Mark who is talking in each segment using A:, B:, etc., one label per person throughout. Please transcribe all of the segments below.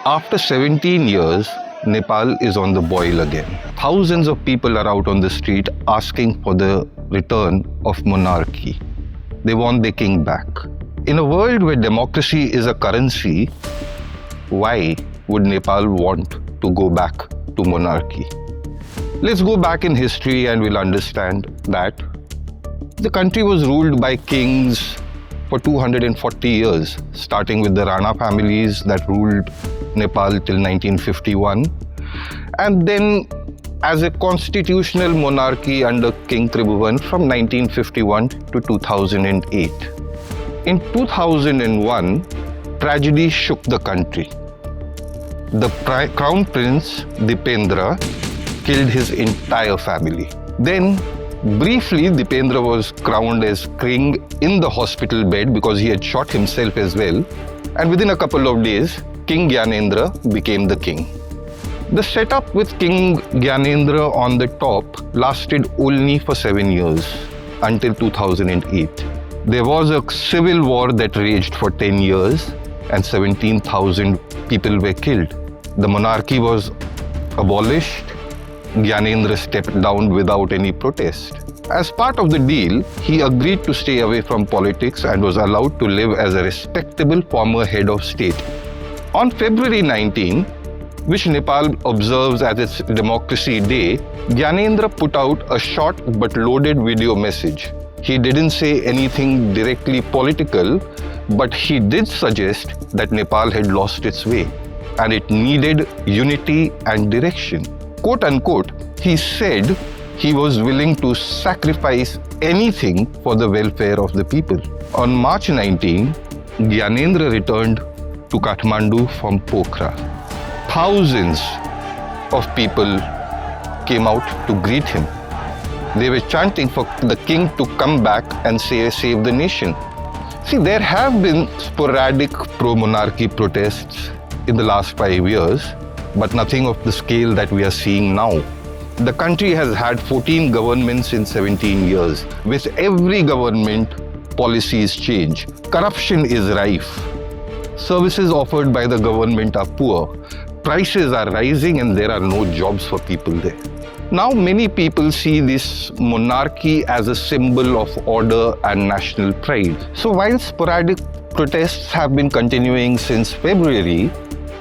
A: After 17 years, Nepal is on the boil again. Thousands of people are out on the street asking for the return of monarchy. They want their king back. In a world where democracy is a currency, why would Nepal want to go back to monarchy? Let's go back in history and we'll understand that the country was ruled by kings for 240 years, starting with the Rana families that ruled Nepal till 1951, and then as a constitutional monarchy under King Tribhuvan from 1951 to 2008. In 2001, tragedy shook the country. The Crown Prince Dipendra killed his entire family. Then, briefly, Dipendra was crowned as king in the hospital bed because he had shot himself as well. And within a couple of days, King Gyanendra became the king. The setup with King Gyanendra on the top lasted only for 7 years, until 2008. There was a civil war that raged for 10 years and 17,000 people were killed. The monarchy was abolished. Gyanendra stepped down without any protest. As part of the deal, he agreed to stay away from politics and was allowed to live as a respectable former head of state. On February 19, which Nepal observes as its Democracy Day, Gyanendra put out a short but loaded video message. He didn't say anything directly political, but he did suggest that Nepal had lost its way and it needed unity and direction. Quote unquote, he said he was willing to sacrifice anything for the welfare of the people. On March 19, Gyanendra returned to Kathmandu from Pokhara. Thousands of people came out to greet him. They were chanting for the king to come back and save the nation. See, there have been sporadic pro-monarchy protests in the last 5 years, but nothing of the scale that we are seeing now. The country has had 14 governments in 17 years. With every government, policies change. Corruption is rife. Services offered by the government are poor. Prices are rising and there are no jobs for people there. Now many people see this monarchy as a symbol of order and national pride. So while sporadic protests have been continuing since February,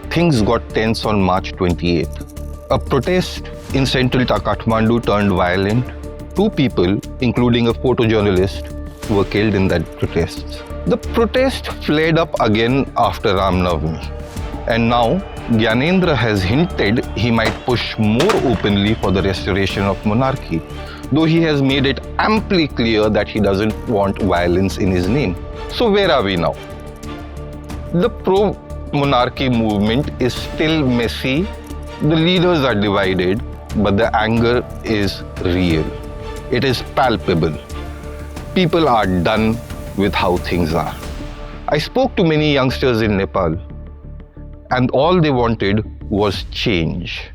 A: things got tense on March 28th. A protest in central Kathmandu turned violent. 2 people, including a photojournalist, were killed in that protest. The protest flared up again after Ram Navami. And now, Gyanendra has hinted he might push more openly for the restoration of monarchy, though he has made it amply clear that he doesn't want violence in his name. So where are we now? The pro-monarchy movement is still messy. The leaders are divided, but the anger is real. It is palpable. People are done with how things are. I spoke to many youngsters in Nepal, and all they wanted was change.